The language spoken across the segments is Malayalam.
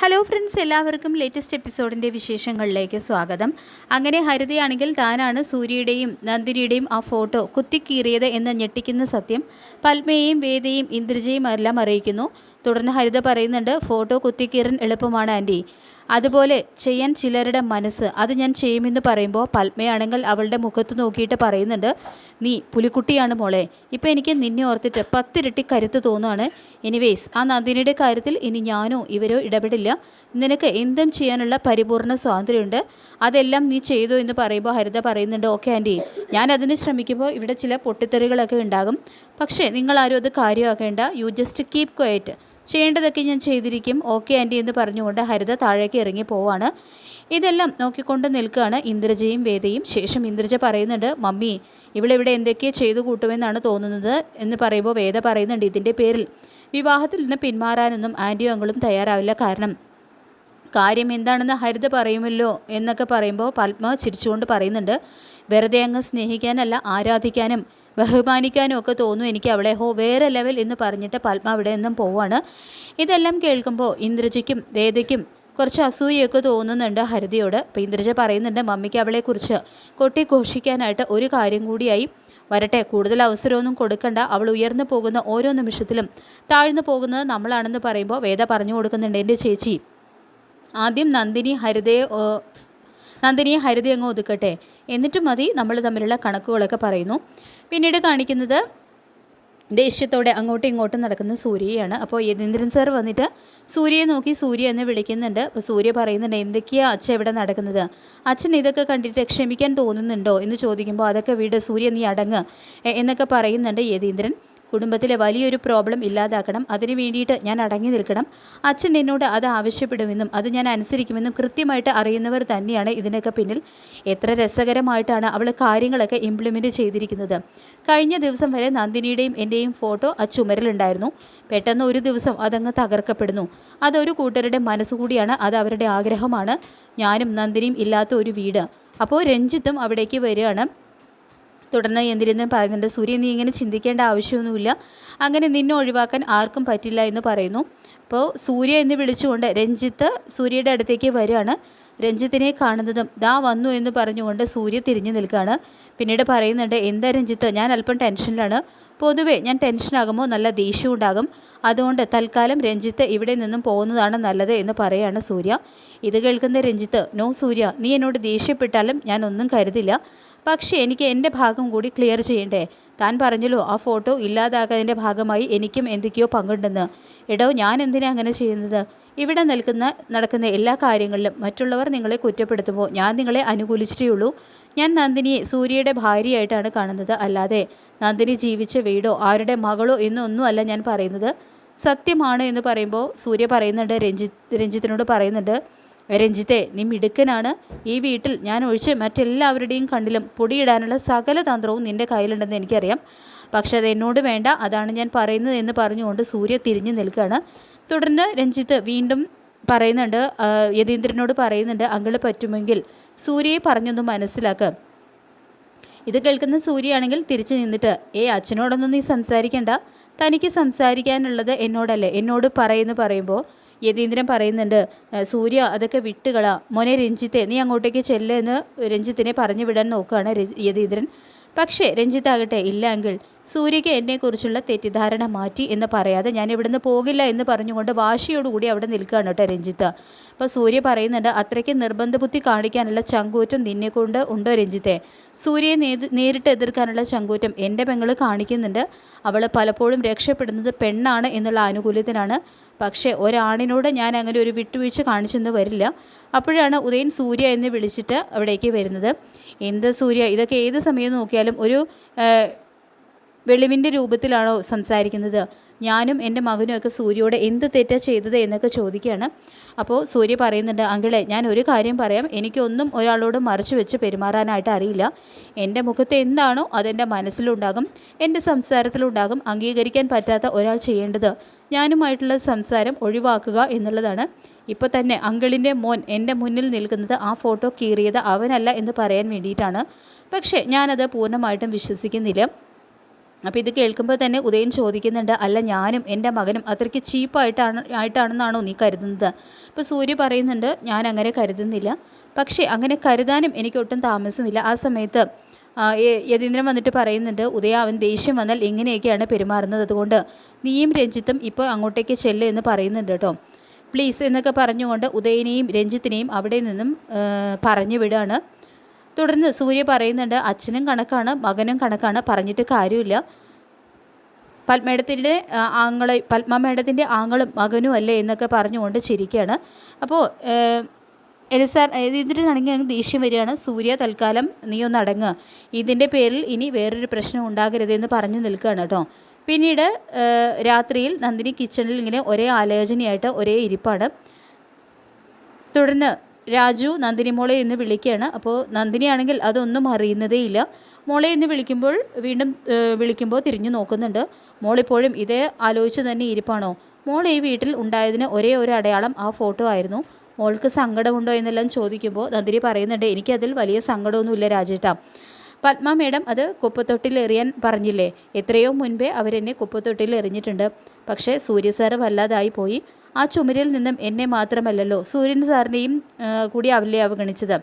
ഹലോ ഫ്രണ്ട്സ്, എല്ലാവർക്കും ലേറ്റസ്റ്റ് എപ്പിസോഡിൻ്റെ വിശേഷങ്ങളിലേക്ക് സ്വാഗതം. അങ്ങനെ ഹരിതയാണെങ്കിൽ താനാണ് സൂര്യയുടെയും നന്ദിനിയുടെയും ആ ഫോട്ടോ കുത്തിക്കീറിയത് എന്ന ഞെട്ടിക്കുന്ന സത്യം പത്മയെയും വേദയും ഇന്ദ്രജയും എല്ലാം അറിയിക്കുന്നു. തുടർന്ന് ഹരിത പറയുന്നുണ്ട്, ഫോട്ടോ കുത്തിക്കീറാൻ എളുപ്പമാണ് ആൻറ്റി, അതുപോലെ ചെയ്യാൻ ചിലരുടെ മനസ്സ്, അത് ഞാൻ ചെയ്യുമെന്ന് പറയുമ്പോൾ പത്മയാണെങ്കിൽ അവളുടെ മുഖത്ത് നോക്കിയിട്ട് പറയുന്നുണ്ട്, നീ പുലിക്കുട്ടിയാണ് മോളെ, ഇപ്പം എനിക്ക് നിന്നെ ഓർത്തിട്ട് 10 ഇരട്ടി കരുത്ത് തോന്നുകയാണ്. എനിവേസ്, ആ നന്ദിനിയുടെ കാര്യത്തിൽ ഇനി ഞാനോ ഇവരോ ഇടപെടില്ല. നിനക്ക് എന്തും ചെയ്യാനുള്ള പരിപൂർണ്ണ സ്വാതന്ത്ര്യമുണ്ട്, അതെല്ലാം നീ ചെയ്തോ എന്ന് പറയുമ്പോൾ ഹരിത പറയുന്നുണ്ട്, ഓക്കെ ആൻറ്റി, ഞാൻ അതിന് ശ്രമിക്കുമ്പോൾ ഇവിടെ ചില പൊട്ടിത്തെറികളൊക്കെ ഉണ്ടാകും, പക്ഷേ നിങ്ങളാരും അത് കാര്യമാക്കേണ്ട, യു ജസ്റ്റ് കീപ് ക്വയറ്റ്, ചെയ്യേണ്ടതൊക്കെ ഞാൻ ചെയ്തിരിക്കും, ഓക്കെ ആൻറ്റി എന്ന് പറഞ്ഞുകൊണ്ട് ഹരിത താഴേക്ക് ഇറങ്ങി പോവാണ്. ഇതെല്ലാം നോക്കിക്കൊണ്ട് നിൽക്കുകയാണ് ഇന്ദ്രജയും വേദയും. ശേഷം ഇന്ദ്രജ പറയുന്നുണ്ട്, മമ്മി ഇവിടെ എന്തൊക്കെയോ ചെയ്തു കൂട്ടുമെന്നാണ് തോന്നുന്നത് എന്ന് പറയുമ്പോൾ വേദ പറയുന്നുണ്ട്, ഇതിൻ്റെ പേരിൽ വിവാഹത്തിൽ നിന്ന് പിന്മാറാനൊന്നും ആൻറ്റിയും അങ്ങളും തയ്യാറാവില്ല, കാര്യം എന്താണെന്ന് ഹരിത പറയുമല്ലോ എന്നൊക്കെ പറയുമ്പോൾ പത്മ ചിരിച്ചുകൊണ്ട് പറയുന്നുണ്ട്, വെറുതെ അങ്ങ് സ്നേഹിക്കാനല്ല, ആരാധിക്കാനും ബഹുമാനിക്കാനും ഒക്കെ തോന്നും എനിക്ക് അവളെ, വേറെ ലെവൽ എന്ന് പറഞ്ഞിട്ട് പത്മ അവിടെ നിന്നും പോവാണ്. ഇതെല്ലാം കേൾക്കുമ്പോൾ ഇന്ദ്രജയ്ക്കും വേദയ്ക്കും കുറച്ച് അസൂയൊക്കെ തോന്നുന്നുണ്ട് ഹരിതയോട്. അപ്പോൾ ഇന്ദ്രജ പറയുന്നുണ്ട്, മമ്മിക്ക് അവളെക്കുറിച്ച് കൊട്ടിഘോഷിക്കാനായിട്ട് ഒരു കാര്യം കൂടിയായി വരട്ടെ, കൂടുതൽ അവസരമൊന്നും കൊടുക്കണ്ട, അവൾ ഉയർന്നു പോകുന്ന ഓരോ നിമിഷത്തിലും താഴ്ന്നു പോകുന്നത് നമ്മളാണെന്ന് പറയുമ്പോൾ വേദ പറഞ്ഞു കൊടുക്കുന്നുണ്ട്, എൻ്റെ ചേച്ചി ആദ്യം നന്ദിനിയെ ഹരിത അങ്ങ് ഒതുക്കട്ടെ, എന്നിട്ട് മതി നമ്മൾ തമ്മിലുള്ള കണക്കുകളൊക്കെ പറയുന്നു. പിന്നീട് കാണിക്കുന്നത് ദേഷ്യത്തോടെ അങ്ങോട്ടും ഇങ്ങോട്ടും നടക്കുന്ന സൂര്യയാണ്. അപ്പോൾ യതീന്ദ്രൻ സാർ വന്നിട്ട് സൂര്യയെ നോക്കി സൂര്യ എന്ന് വിളിക്കുന്നുണ്ട്. അപ്പോൾ സൂര്യ പറയുന്നുണ്ട്, എന്തൊക്കെയാണ് അച്ഛൻ ഇവിടെ നടക്കുന്നത്, അച്ഛൻ ഇതൊക്കെ കണ്ടിട്ട് ക്ഷമിക്കാൻ തോന്നുന്നുണ്ടോ എന്ന് ചോദിക്കുമ്പോൾ, അതൊക്കെ വീട് സൂര്യ, നീ അടങ്ങ് എന്നൊക്കെ പറയുന്നുണ്ട് യതീന്ദ്രൻ. കുടുംബത്തിലെ വലിയൊരു പ്രോബ്ലം ഇല്ലാതാക്കണം, അതിന് വേണ്ടിയിട്ട് ഞാൻ അടങ്ങി നിൽക്കണം, അച്ഛൻ എന്നോട് അത് ആവശ്യപ്പെടുമെന്നും അത് ഞാൻ അനുസരിക്കുമെന്നും കൃത്യമായിട്ട് അറിയുന്നവർ തന്നെയാണ് ഇതിനൊക്കെ പിന്നിൽ. എത്ര രസകരമായിട്ടാണ് അവൾ കാര്യങ്ങളൊക്കെ ഇംപ്ലിമെൻറ്റ് ചെയ്തിരിക്കുന്നത്. കഴിഞ്ഞ ദിവസം വരെ നന്ദിനിയുടെയും എൻ്റെയും ഫോട്ടോ ആ ചുമരിലുണ്ടായിരുന്നു, പെട്ടെന്ന് ഒരു ദിവസം അതങ്ങ് തകർക്കപ്പെടുന്നു. അതൊരു കൂട്ടരുടെ മനസ്സുകൂടിയാണ്, അത് അവരുടെ ആഗ്രഹമാണ്, ഞാനും നന്ദിനിയും ഇല്ലാത്ത ഒരു വീട്. അപ്പോൾ രഞ്ജിത്തും അവിടേക്ക് വരികയാണ്. തുടർന്ന് യന്ത്രീന്ദ്രൻ പറയുന്നുണ്ട്, സൂര്യ നീ ഇങ്ങനെ ചിന്തിക്കേണ്ട ആവശ്യമൊന്നുമില്ല, അങ്ങനെ നിന്നെ ഒഴിവാക്കാൻ ആർക്കും പറ്റില്ല എന്ന് പറയുന്നു. അപ്പോൾ സൂര്യ എന്ന് വിളിച്ചുകൊണ്ട് രഞ്ജിത്ത് സൂര്യയുടെ അടുത്തേക്ക് വരികയാണ്. രഞ്ജിത്തിനെ കാണുന്നതും ദാ വന്നു എന്ന് പറഞ്ഞുകൊണ്ട് സൂര്യ തിരിഞ്ഞു നിൽക്കുകയാണ്. പിന്നീട് പറയുന്നുണ്ട്, എന്താ രഞ്ജിത്ത്, ഞാൻ അല്പം ടെൻഷനിലാണ്, പൊതുവേ ഞാൻ ടെൻഷനാകുമ്പോൾ നല്ല ദേഷ്യം ഉണ്ടാകും, അതുകൊണ്ട് തൽക്കാലം രഞ്ജിത്ത് ഇവിടെ നിന്നും പോകുന്നതാണ് നല്ലത് എന്ന് പറയാണ് സൂര്യ. ഇത് കേൾക്കുന്ന രഞ്ജിത്ത്, നോ സൂര്യ, നീ എന്നോട് ദേഷ്യപ്പെട്ടാലും ഞാൻ ഒന്നും കരുതില്ല, പക്ഷേ എനിക്ക് എൻ്റെ ഭാഗം കൂടി ക്ലിയർ ചെയ്യണ്ടേ, താൻ പറഞ്ഞല്ലോ ആ ഫോട്ടോ ഇല്ലാതാകാതിൻ്റെ ഭാഗമായി എനിക്കും എന്തൊക്കെയോ പങ്കുണ്ടെന്ന്. എടോ, ഞാൻ എന്തിനാ അങ്ങനെ ചെയ്യുന്നത്, ഇവിടെ നടക്കുന്ന എല്ലാ കാര്യങ്ങളിലും മറ്റുള്ളവർ നിങ്ങളെ കുറ്റപ്പെടുത്തുമ്പോൾ ഞാൻ നിങ്ങളെ അനുകൂലിച്ചിട്ടേ ഉള്ളൂ. ഞാൻ നന്ദിനിയെ സൂര്യയുടെ ഭാര്യയായിട്ടാണ് കാണുന്നത്, അല്ലാതെ നന്ദിനി ജീവിച്ച വീടോ ആരുടെ മകളോ എന്നൊന്നും അല്ല ഞാൻ പറയുന്നത്, സത്യമാണ് എന്ന് പറയുമ്പോൾ സൂര്യ പറയുന്നുണ്ട്, രഞ്ജിത്തിനോട് പറയുന്നുണ്ട്, രഞ്ജിത്തെ നീ മിടുക്കനാണ്, ഈ വീട്ടിൽ ഞാൻ ഒഴിച്ച് മറ്റെല്ലാവരുടെയും കണ്ണിലും പൊടിയിടാനുള്ള സകല തന്ത്രവും നിൻ്റെ കയ്യിലുണ്ടെന്ന് എനിക്കറിയാം, പക്ഷെ അത് എന്നോട് വേണ്ട, അതാണ് ഞാൻ പറയുന്നത് എന്ന് പറഞ്ഞുകൊണ്ട് സൂര്യ തിരിഞ്ഞു നിൽക്കുകയാണ്. തുടർന്ന് രഞ്ജിത്ത് വീണ്ടും പറയുന്നുണ്ട്, യതീന്ദ്രനോട് പറയുന്നുണ്ട്, അങ്കിള് പറ്റുമെങ്കിൽ സൂര്യയെ പറഞ്ഞൊന്ന് മനസ്സിലാക്കുക. ഇത് കേൾക്കുന്ന സൂര്യയാണെങ്കിൽ തിരിച്ചു നിന്നിട്ട്, അച്ഛനോടൊന്നും നീ സംസാരിക്കണ്ട, തനിക്ക് സംസാരിക്കാനുള്ളത് എന്നോടല്ലേ, എന്നോട് പറയുമ്പോൾ യതീന്ദ്രൻ പറയുന്നുണ്ട്, സൂര്യ അതൊക്കെ വിട്ടുകള മോനെ, രഞ്ജിത്തെ നീ അങ്ങോട്ടേക്ക് ചെല്ലുമെന്ന് രഞ്ജിത്തിനെ പറഞ്ഞു വിടാൻ നോക്കുകയാണ് യതീന്ദ്രൻ. പക്ഷേ രഞ്ജിത്താകട്ടെ, ഇല്ല അങ്കിൾ, സൂര്യയ്ക്ക് എന്നെക്കുറിച്ചുള്ള തെറ്റിദ്ധാരണ മാറ്റി എന്ന് പറയാതെ ഞാൻ ഇവിടുന്ന് പോകില്ല എന്ന് പറഞ്ഞുകൊണ്ട് വാശിയോടുകൂടി അവിടെ നിൽക്കുകയാണ് കേട്ടോ രഞ്ജിത്ത്. അപ്പോൾ സൂര്യ പറയുന്നുണ്ട്, അത്രയ്ക്ക് നിർബന്ധ ബുദ്ധി കാണിക്കാനുള്ള ചങ്കൂറ്റം നിന്നെക്കൊണ്ട് ഉണ്ടോ രഞ്ജിത്തെ, സൂര്യയെ നേരിട്ട് എതിർക്കാനുള്ള ചങ്കൂറ്റം എൻ്റെ പെങ്ങൾ കാണിക്കുന്നുണ്ട്, അവൾ പലപ്പോഴും രക്ഷപ്പെടുന്നത് പെണ്ണാണ് എന്നുള്ള ആനുകൂല്യത്തിനാണ്, പക്ഷേ ഒരാണിനോട് ഞാൻ അങ്ങനെ ഒരു വിട്ടുവീഴ്ച കാണിച്ചെന്ന് വരില്ല. അപ്പോഴാണ് ഉദയൻ സൂര്യ എന്ന് വിളിച്ചിട്ട് അവിടേക്ക് വരുന്നത്. എന്ത് സൂര്യ, ഇതൊക്കെ ഏത് സമയം നോക്കിയാലും ഒരു വെളിവിൻ്റെ രൂപത്തിലാണോ സംസാരിക്കുന്നത്, ഞാനും എൻ്റെ മകനും ഒക്കെ സൂര്യയോട് എന്ത് തെറ്റാ ചെയ്തത് എന്നൊക്കെ ചോദിക്കുകയാണ്. അപ്പോൾ സൂര്യ പറയുന്നുണ്ട്, അങ്കിളെ ഞാൻ ഒരു കാര്യം പറയാം, എനിക്കൊന്നും ഒരാളോട് മറച്ചു വെച്ച് പെരുമാറാനായിട്ട് അറിയില്ല, എൻ്റെ മുഖത്ത് എന്താണോ അതെൻ്റെ മനസ്സിലുണ്ടാകും, എൻ്റെ സംസാരത്തിലുണ്ടാകും, അംഗീകരിക്കാൻ പറ്റാത്ത ഒരാൾ ചെയ്യേണ്ടത് ഞാനുമായിട്ടുള്ള സംസാരം ഒഴിവാക്കുക എന്നുള്ളതാണ്. ഇപ്പോൾ തന്നെ അങ്കിളിൻ്റെ മോൻ എൻ്റെ മുന്നിൽ നിൽക്കുന്നത് ആ ഫോട്ടോ കീറിയത് അവനല്ല എന്ന് പറയാൻ വേണ്ടിയിട്ടാണ്, പക്ഷേ ഞാനത് പൂർണ്ണമായിട്ടും വിശ്വസിക്കുന്നില്ല. അപ്പോൾ ഇത് കേൾക്കുമ്പോൾ തന്നെ ഉദയൻ ചോദിക്കുന്നുണ്ട്, അല്ല ഞാനും എൻ്റെ മകനും അത്രയ്ക്ക് ആയിട്ടാണെന്നാണോ നീ കരുതുന്നത്? അപ്പോൾ സൂര്യ പറയുന്നുണ്ട്, ഞാൻ അങ്ങനെ കരുതുന്നില്ല, പക്ഷേ അങ്ങനെ കരുതാനും എനിക്കൊട്ടും താമസമില്ല. ആ സമയത്ത് യതീന്ദ്രൻ വന്നിട്ട് പറയുന്നുണ്ട്, ഉദയ അവൻ ദേഷ്യം വന്നാൽ എങ്ങനെയൊക്കെയാണ് പെരുമാറുന്നത്, അതുകൊണ്ട് നീയും രഞ്ജിത്തും ഇപ്പോൾ അങ്ങോട്ടേക്ക് ചെല്ല് എന്ന് പറയുന്നുണ്ട് കേട്ടോ. പ്ലീസ് എന്നൊക്കെ പറഞ്ഞുകൊണ്ട് ഉദയനെയും രഞ്ജിത്തിനെയും അവിടെ നിന്നും പറഞ്ഞു വിടാണ്. തുടർന്ന് സൂര്യ പറയുന്നുണ്ട്, അച്ഛനും കണക്കാണ് മകനും കണക്കാണ്, പറഞ്ഞിട്ട് കാര്യമില്ല. പത്മ മേഡത്തിൻ്റെ ആങ്ങളും മകനും അല്ലേ എന്നൊക്കെ പറഞ്ഞുകൊണ്ട് ചിരിക്കുകയാണ്. അപ്പോൾ ഇതിനാണെങ്കിൽ അങ്ങ് ദേഷ്യം വരികയാണ്. സൂര്യ തൽക്കാലം നീ ഒന്ന് അടങ്ങ്, ഇതിൻ്റെ പേരിൽ ഇനി വേറൊരു പ്രശ്നം ഉണ്ടാകരുതെന്ന് പറഞ്ഞു നിൽക്കുകയാണ് കേട്ടോ. പിന്നീട് രാത്രിയിൽ നന്ദിനി കിച്ചണിൽ ഇങ്ങനെ ഒരേ ആലോചനയായിട്ട് ഒരേ ഇരിപ്പാണ്. തുടർന്ന് രാജു നന്ദിനി മോളെ എന്ന് വിളിക്കുകയാണ്. അപ്പോൾ നന്ദിനിയാണെങ്കിൽ അതൊന്നും അറിയുന്നതേയില്ല. മോളെ എന്ന് വിളിക്കുമ്പോൾ തിരിഞ്ഞു നോക്കുന്നുണ്ട്. മോളിപ്പോഴും ഇതേ ആലോചിച്ച് തന്നെ ഇരിപ്പാണോ? മോൾ ഈ വീട്ടിൽ ഉണ്ടായതിന് ഒരേ ഒരു അടയാളം ആ ഫോട്ടോ ആയിരുന്നു. മോൾക്ക് സങ്കടമുണ്ടോ എന്നെല്ലാം ചോദിക്കുമ്പോൾ നന്ദിനി പറയുന്നുണ്ട്, എനിക്കതിൽ വലിയ സങ്കടമൊന്നുമില്ല രാജേട്ടാ. പത്മ മേഡം അത് കുപ്പത്തൊട്ടിൽ എറിയാൻ പറഞ്ഞില്ലേ, എത്രയോ മുൻപേ അവരെന്നെ കുപ്പത്തൊട്ടിൽ എറിഞ്ഞിട്ടുണ്ട്. പക്ഷേ സൂര്യ സാറ് വല്ലാതായി പോയി. ആ ചുമരിൽ നിന്നും എന്നെ മാത്രമല്ലല്ലോ സൂര്യൻ സാറിനെയും കൂടി അവല്ലേ അവഗണിച്ചത്.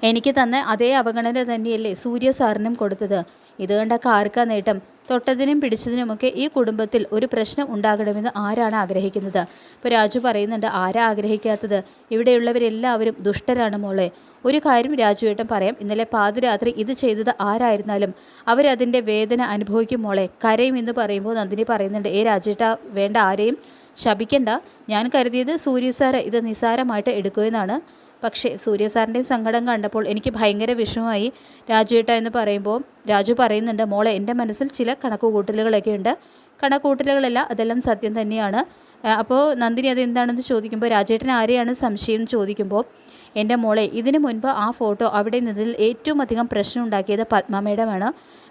എനിക്ക് തന്ന അതേ അവഗണന തന്നെയല്ലേ സൂര്യ സാറിനും കൊടുത്തത്. ഇത് കണ്ടൊക്കെ ആർക്കാ നേട്ടം? തൊട്ടതിനും പിടിച്ചതിനുമൊക്കെ ഈ കുടുംബത്തിൽ ഒരു പ്രശ്നം ഉണ്ടാകണമെന്ന് ആരാണ് ആഗ്രഹിക്കുന്നത്? ഇപ്പോൾ രാജു പറയുന്നുണ്ട്, ആരാ ആഗ്രഹിക്കാത്തത്? ഇവിടെയുള്ളവരെല്ലാവരും ദുഷ്ടരാണ് മോളെ. ഒരു കാര്യം രാജുവേട്ടൻ പറയാം, ഇന്നലെ പാതിരാത്രി ഇത് ചെയ്തത് ആരായിരുന്നാലും അവരതിൻ്റെ വേദന അനുഭവിക്കും മോളെ, കരയും എന്ന് പറയുമ്പോൾ നന്ദിനി പറയുന്നുണ്ട്, രാജേട്ട വേണ്ട, ആരെയും ശപിക്കണ്ട. ഞാൻ കരുതിയത് സൂര്യ സാറ് ഇത് നിസ്സാരമായിട്ട് എടുക്കുമെന്നാണ്. പക്ഷേ സൂര്യ സാറിൻ്റെ സങ്കടം കണ്ടപ്പോൾ എനിക്ക് ഭയങ്കര വിഷമമായി രാജുവേട്ട എന്ന് പറയുമ്പോൾ രാജു പറയുന്നുണ്ട്, മോളെ എൻ്റെ മനസ്സിൽ ചില കണക്കുകൂട്ടലുകളൊക്കെ ഉണ്ട്. കണക്കുകൂട്ടലുകളല്ല, അതെല്ലാം സത്യം തന്നെയാണ്. അപ്പോൾ നന്ദിനി അതെന്താണെന്ന് ചോദിക്കുമ്പോൾ രാജേട്ടൻ ആരെയാണ് സംശയം ചോദിക്കുമ്പോൾ, എൻ്റെ മോളെ ഇതിനു മുൻപ് ആ ഫോട്ടോ അവിടെ നിന്നതിൽ ഏറ്റവും അധികം പ്രശ്നം ഉണ്ടാക്കിയത് പത്മ മേഡമാണ്.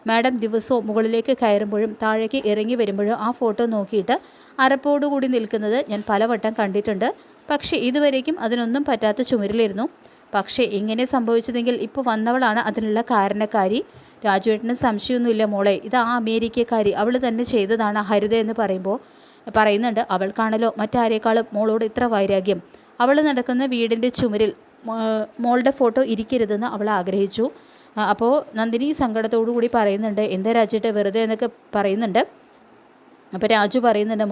മാഡം ദിവസവും മുകളിലേക്ക് കയറുമ്പോഴും താഴേക്ക് ഇറങ്ങി വരുമ്പോഴും ആ ഫോട്ടോ നോക്കിയിട്ട് അറപ്പോടുകൂടി നിൽക്കുന്നത് ഞാൻ പലവട്ടം കണ്ടിട്ടുണ്ട്. പക്ഷേ ഇതുവരേക്കും അതിനൊന്നും പറ്റാത്ത ചുമരിലിരുന്നു. പക്ഷേ ഇങ്ങനെ സംഭവിച്ചതെങ്കിൽ ഇപ്പോൾ വന്നവളാണ് അതിനുള്ള കാരണക്കാരി. രാജുവേട്ടന് സംശയമൊന്നുമില്ല മോളെ, ഇത് ആ അമേരിക്കക്കാരി അവൾ തന്നെ ചെയ്തതാണ് ഹരിത എന്ന് പറയുന്നുണ്ട്. അവൾക്കാണല്ലോ മറ്റാരേക്കാളും മോളോട് ഇത്ര വൈരാഗ്യം. അവൾ നടക്കുന്ന വീടിൻ്റെ ചുമരിൽ മോളുടെ ഫോട്ടോ ഇരിക്കരുതെന്ന് അവൾ ആഗ്രഹിച്ചു. അപ്പോൾ നന്ദിനി സങ്കടത്തോടു കൂടി പറയുന്നുണ്ട്, എന്താ രാജേട്ട വെറുതെ എന്നൊക്കെ പറയുന്നുണ്ട്. അപ്പോൾ രാജു പറയുന്നുണ്ട്,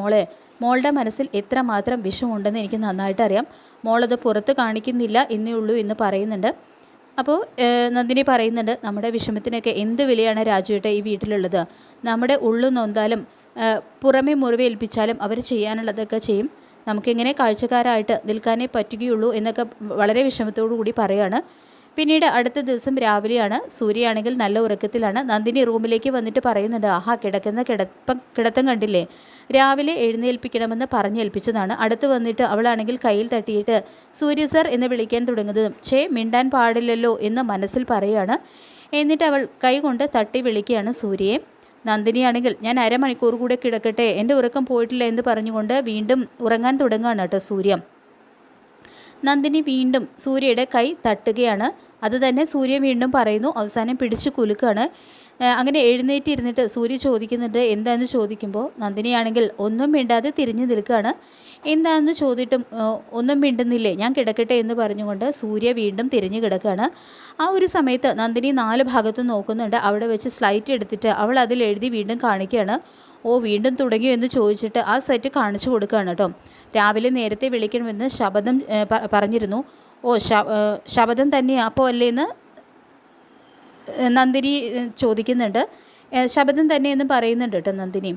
മോളുടെ മനസ്സിൽ എത്രമാത്രം വിഷമുണ്ടെന്ന് എനിക്ക് നന്നായിട്ട് അറിയാം. മോളത് പുറത്ത് കാണിക്കുന്നില്ല എന്നേ ഉള്ളൂ എന്ന് പറയുന്നുണ്ട്. അപ്പോൾ നന്ദിനി പറയുന്നുണ്ട്, നമ്മുടെ വിഷമത്തിനൊക്കെ എന്ത് വിലയാണ് രാജുവേട്ട ഈ വീട്ടിലുള്ളത്? നമ്മുടെ ഉള്ളു നൊന്താലും പുറമെ മുറിവേൽപ്പിച്ചാലും അവർ ചെയ്യാനുള്ളതൊക്കെ ചെയ്യും. നമുക്കിങ്ങനെ കാഴ്ചക്കാരായിട്ട് നിൽക്കാനേ പറ്റുകയുള്ളൂ എന്നൊക്കെ വളരെ വിഷമത്തോടു കൂടി പറയുകയാണ്. പിന്നീട് അടുത്ത ദിവസം രാവിലെയാണ്. സൂര്യയാണെങ്കിൽ നല്ല ഉറക്കത്തിലാണ്. നന്ദിനി റൂമിലേക്ക് വന്നിട്ട് പറയുന്നുണ്ട്, ആഹാ കിടത്തം കണ്ടില്ലേ, രാവിലെ എഴുന്നേൽപ്പിക്കണമെന്ന് പറഞ്ഞേൽപ്പിച്ചതാണ്. അടുത്ത് വന്നിട്ട് അവളാണെങ്കിൽ കയ്യിൽ തട്ടിയിട്ട് സൂര്യ സർ എന്ന് വിളിക്കാൻ തുടങ്ങുന്നതും മിണ്ടാൻ പാടില്ലല്ലോ എന്ന് മനസ്സിൽ പറയുകയാണ്. എന്നിട്ട് അവൾ കൈ കൊണ്ട് തട്ടി വിളിക്കുകയാണ് സൂര്യയെ. നന്ദിനിയാണെങ്കിൽ ഞാൻ അരമണിക്കൂർ കൂടെ കിടക്കട്ടെ, എൻ്റെ ഉറക്കം പോയിട്ടില്ല എന്ന് പറഞ്ഞുകൊണ്ട് വീണ്ടും ഉറങ്ങാൻ തുടങ്ങുകയാണ് കേട്ടോ സൂര്യ. നന്ദിനി വീണ്ടും സൂര്യയുടെ കൈ തട്ടുകയാണ്. അത് തന്നെ സൂര്യ വീണ്ടും പറയുന്നു. അവസാനം പിടിച്ചു കുലുക്കുകയാണ്. അങ്ങനെ എഴുന്നേറ്റിരുന്നിട്ട് സൂര്യ ചോദിക്കുന്നുണ്ട്, എന്താണെന്ന് ചോദിക്കുമ്പോൾ നന്ദിനിയാണെങ്കിൽ ഒന്നും മിണ്ടാതെ തിരിഞ്ഞു നിൽക്കുകയാണ്. എന്താണെന്ന് ചോദിച്ചിട്ടും ഒന്നും മിണ്ടുന്നില്ലേ, ഞാൻ കിടക്കട്ടെ എന്ന് പറഞ്ഞുകൊണ്ട് സൂര്യ വീണ്ടും തിരിഞ്ഞു കിടക്കുകയാണ്. ആ ഒരു സമയത്ത് നന്ദിനി 4 ഭാഗത്തും നോക്കുന്നുണ്ട്. അവിടെ വെച്ച് സ്ലൈറ്റ് എടുത്തിട്ട് അവൾ അതിൽ എഴുതി വീണ്ടും കാണിക്കുകയാണ്. വീണ്ടും തുടങ്ങിയോ എന്ന് ചോദിച്ചിട്ട് ആ സെറ്റ് കാണിച്ചു കൊടുക്കുകയാണ് കേട്ടോ. രാവിലെ നേരത്തെ വിളിക്കണമെന്ന് ശബദം പറഞ്ഞിരുന്നു. ശബദം തന്നെയാ അപ്പോൾ അല്ലേന്ന് നന്ദിനി ചോദിക്കുന്നുണ്ട്. ശബദം തന്നെയെന്ന് പറയുന്നുണ്ട് കേട്ടോ നന്ദിനി.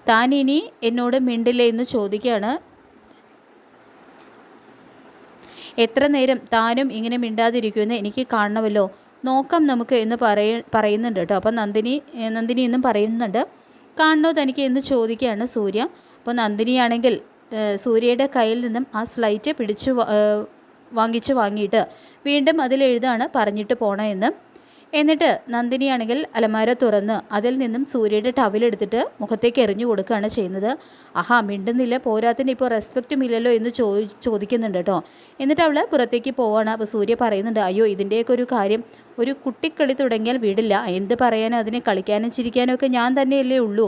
താൻ ഇനി എന്നോട് മിണ്ടില്ലേ എന്ന് ചോദിക്കുകയാണ്. എത്ര നേരം താനും ഇങ്ങനെ മിണ്ടാതിരിക്കുമെന്ന് എനിക്ക് കാണണമല്ലോ, നോക്കാം നമുക്ക് എന്ന് പറയുന്നുണ്ട് കേട്ടോ. അപ്പം നന്ദിനി എന്നും പറയുന്നുണ്ട്. കാണണോ തനിക്ക് എന്ന് ചോദിക്കുകയാണ് സൂര്യ. അപ്പോൾ നന്ദിനിയാണെങ്കിൽ സൂര്യയുടെ കയ്യിൽ നിന്നും ആ സ്ലൈറ്റ് വാങ്ങിയിട്ട് വീണ്ടും അതിലെഴുതാണ് പറഞ്ഞിട്ട് പോണമെന്ന്. എന്നിട്ട് നന്ദിനിയാണെങ്കിൽ അലമാര തുറന്ന് അതിൽ നിന്നും സൂര്യയുടെ ടവലെടുത്തിട്ട് മുഖത്തേക്ക് എറിഞ്ഞു കൊടുക്കുകയാണ് ചെയ്യുന്നത്. ആഹാ മിണ്ടുന്നില്ല, പോരാത്തിന് ഇപ്പോൾ റെസ്പെക്റ്റും ഇല്ലല്ലോ എന്ന് ചോദിക്കുന്നുണ്ട് കേട്ടോ. എന്നിട്ട് അവൾ പുറത്തേക്ക് പോവാണ്. അപ്പോൾ സൂര്യ പറയുന്നുണ്ട്, അയ്യോ ഇതിൻ്റെയൊക്കെ ഒരു കാര്യം, ഒരു കുട്ടിക്കളി തുടങ്ങിയാൽ വിടില്ല, എന്ത് പറയാനും അതിനെ കളിക്കാനും ചിരിക്കാനും ഒക്കെ ഞാൻ തന്നെയല്ലേ ഉള്ളൂ,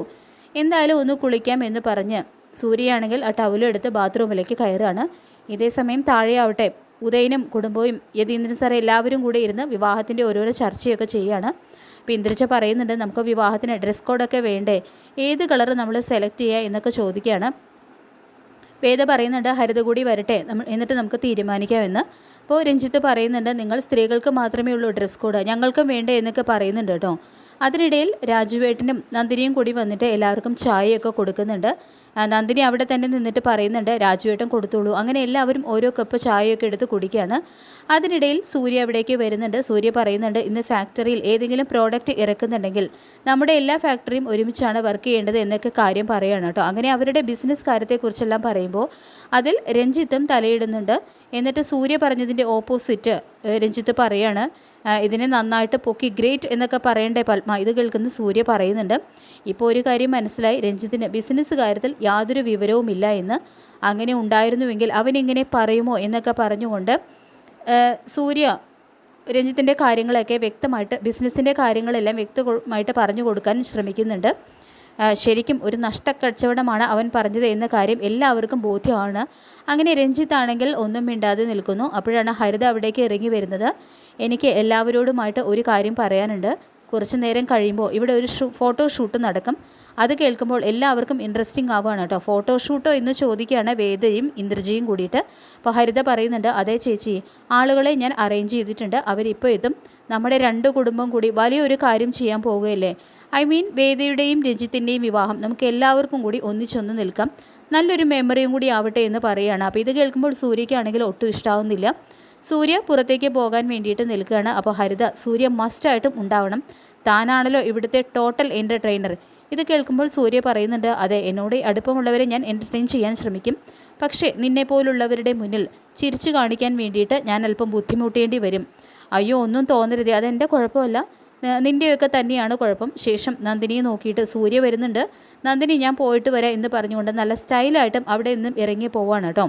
എന്തായാലും ഒന്ന് കുളിക്കാം എന്ന് പറഞ്ഞ് സൂര്യയാണെങ്കിൽ ആ ടവലെടുത്ത് ബാത്റൂമിലേക്ക് കയറുകയാണ്. ഇതേ സമയം താഴെയാവട്ടെ ഉദയനും കുടുംബവും യതീന്ദ്രൻ സാറെ എല്ലാവരും കൂടെ ഇരുന്ന് വിവാഹത്തിൻ്റെ ഓരോരോ ചർച്ചയൊക്കെ ചെയ്യുകയാണ്. അപ്പോൾ ഇന്ദ്രജ പറയുന്നുണ്ട്, നമുക്ക് വിവാഹത്തിന് ഡ്രസ് കോഡൊക്കെ വേണ്ടേ, ഏത് കളർ നമ്മൾ സെലക്ട് ചെയ്യുക എന്നൊക്കെ ചോദിക്കുകയാണ്. വേദ പറയുന്നുണ്ട്, ഹരിത കൂടി വരട്ടെ എന്നിട്ട് നമുക്ക് തീരുമാനിക്കാമെന്ന്. അപ്പോൾ രഞ്ജിത്ത് പറയുന്നുണ്ട്, നിങ്ങൾ സ്ത്രീകൾക്ക് മാത്രമേ ഉള്ളൂ ഡ്രസ് കോഡ്, ഞങ്ങൾക്കും വേണ്ടേ എന്നൊക്കെ പറയുന്നുണ്ട് കേട്ടോ. അതിനിടയിൽ രാജുവേട്ടനും നന്ദിനിയും കൂടി വന്നിട്ട് എല്ലാവർക്കും ചായയൊക്കെ കൊടുക്കുന്നുണ്ട്. നന്ദിനി അവിടെ തന്നെ നിന്നിട്ട് പറയുന്നുണ്ട്, രാജുവേട്ടൻ കൊടുത്തോളൂ. അങ്ങനെ എല്ലാവരും ഓരോ കപ്പ് ചായയൊക്കെ എടുത്ത് കുടിക്കുകയാണ്. അതിനിടയിൽ സൂര്യ അവിടേക്ക് വരുന്നുണ്ട്. സൂര്യ പറയുന്നുണ്ട്, ഇന്ന് ഫാക്ടറിയിൽ ഏതെങ്കിലും പ്രോഡക്റ്റ് ഇറക്കുന്നുണ്ടെങ്കിൽ നമ്മുടെ എല്ലാ ഫാക്ടറിയും ഒരുമിച്ചാണ് വർക്ക് ചെയ്യേണ്ടത് എന്നൊക്കെ കാര്യം പറയുകയാണ് കേട്ടോ. അങ്ങനെ അവരുടെ ബിസിനസ് കാര്യത്തെക്കുറിച്ചെല്ലാം പറയുമ്പോൾ അതിൽ രഞ്ജിത്തും തലയിടുന്നുണ്ട്. എന്നിട്ട് സൂര്യ പറഞ്ഞതിൻ്റെ ഓപ്പോസിറ്റ് രഞ്ജിത്ത് പറയാണ്, ഇതിനെ നന്നായിട്ട് പൊക്കി ഗ്രേറ്റ് എന്നൊക്കെ പറയണ്ടേ പത്മ. ഇത് കേൾക്കുന്ന സൂര്യ പറയുന്നുണ്ട്, ഇപ്പോൾ ഒരു കാര്യം മനസ്സിലായി, രഞ്ജിത്തിന് ബിസിനസ് കാര്യത്തിൽ യാതൊരു വിവരവുമില്ല എന്ന്. അങ്ങനെ ഉണ്ടായിരുന്നുവെങ്കിൽ അവനിങ്ങനെ പറയുമോ എന്നൊക്കെ പറഞ്ഞുകൊണ്ട് സൂര്യ രഞ്ജിത്തിൻ്റെ കാര്യങ്ങളൊക്കെ വ്യക്തമായിട്ട്, ബിസിനസ്സിൻ്റെ കാര്യങ്ങളെല്ലാം വ്യക്തമായിട്ട് പറഞ്ഞു കൊടുക്കാൻ ശ്രമിക്കുന്നുണ്ട്. ശരിക്കും ഒരു നഷ്ടക്കച്ചവടമാണ് അവൻ പറഞ്ഞത് എന്ന കാര്യം എല്ലാവർക്കും ബോധ്യമാണ്. അങ്ങനെ രഞ്ജിത്താണെങ്കിൽ ഒന്നും മിണ്ടാതെ നിൽക്കുന്നു. അപ്പോഴാണ് ഹരിത അവിടേക്ക് ഇറങ്ങി വരുന്നത്. എനിക്ക് എല്ലാവരോടുമായിട്ട് ഒരു കാര്യം പറയാനുണ്ട്. കുറച്ച് നേരം കഴിയുമ്പോൾ ഇവിടെ ഒരു ഫോട്ടോഷൂട്ട് നടക്കും. അത് കേൾക്കുമ്പോൾ എല്ലാവർക്കും ഇൻട്രസ്റ്റിംഗ് ആവുകയാണ് കേട്ടോ. ഫോട്ടോഷൂട്ടോ എന്ന് ചോദിക്കുകയാണ് വേദയും ഇന്ദ്രജിയും കൂടിയിട്ട്. അപ്പോൾ ഹരിത പറയുന്നുണ്ട്, അതേ ചേച്ചി, ആളുകളെ ഞാൻ അറേഞ്ച് ചെയ്തിട്ടുണ്ട്, അവരിപ്പോൾ എത്തും. നമ്മുടെ രണ്ട് കുടുംബം കൂടി വലിയൊരു കാര്യം ചെയ്യാൻ പോവുകയല്ലേ. വേദയുടെയും രഞ്ജിത്തിൻ്റെയും വിവാഹം നമുക്ക് എല്ലാവർക്കും കൂടി ഒന്നിച്ചൊന്ന് നിൽക്കാം, നല്ലൊരു മെമ്മറിയും കൂടി ആവട്ടെ എന്ന് പറയുകയാണ്. അപ്പോൾ ഇത് കേൾക്കുമ്പോൾ സൂര്യയ്ക്കാണെങ്കിൽ ഒട്ടും ഇഷ്ടാവുന്നില്ല. സൂര്യ പുറത്തേക്ക് പോകാൻ വേണ്ടിയിട്ട് നിൽക്കുകയാണ്. അപ്പോൾ ഹരിത, സൂര്യ മസ്റ്റായിട്ടും ഉണ്ടാവണം, താനാണല്ലോ ഇവിടുത്തെ ടോട്ടൽ എൻ്റർടൈനർ. ഇത് കേൾക്കുമ്പോൾ സൂര്യ പറയുന്നുണ്ട്, അതെ, എന്നോട് അടുപ്പമുള്ളവരെ ഞാൻ എൻ്റർടൈൻ ചെയ്യാൻ ശ്രമിക്കും, പക്ഷേ നിന്നെപ്പോലുള്ളവരുടെ മുന്നിൽ ചിരിച്ചു കാണിക്കാൻ വേണ്ടിയിട്ട് ഞാൻ അല്പം ബുദ്ധിമുട്ടേണ്ടി വരും. അയ്യോ ഒന്നും തോന്നരുത്, അതെൻ്റെ കുഴപ്പമല്ല, നിൻ്റെയൊക്കെ തന്നെയാണ് കുഴപ്പം. ശേഷം നന്ദിനിയെ നോക്കിയിട്ട് സൂര്യ വരുന്നുണ്ട്. നന്ദിനി ഞാൻ പോയിട്ട് വരാം എന്ന് പറഞ്ഞുകൊണ്ട് നല്ല സ്റ്റൈലായിട്ടും അവിടെ നിന്നും ഇറങ്ങി പോവാണ് കേട്ടോ.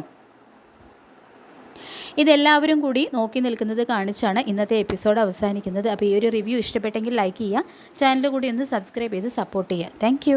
ഇതെല്ലാവരും കൂടി നോക്കി നിൽക്കുന്നത് കാണിച്ചാണ് ഇന്നത്തെ എപ്പിസോഡ് അവസാനിക്കുന്നത്. അപ്പോൾ ഈ ഒരു റിവ്യൂ ഇഷ്ടപ്പെട്ടെങ്കിൽ ലൈക്ക് ചെയ്യുക, ചാനൽ കൂടി ഒന്ന് സബ്സ്ക്രൈബ് ചെയ്ത് സപ്പോർട്ട് ചെയ്യുക. താങ്ക്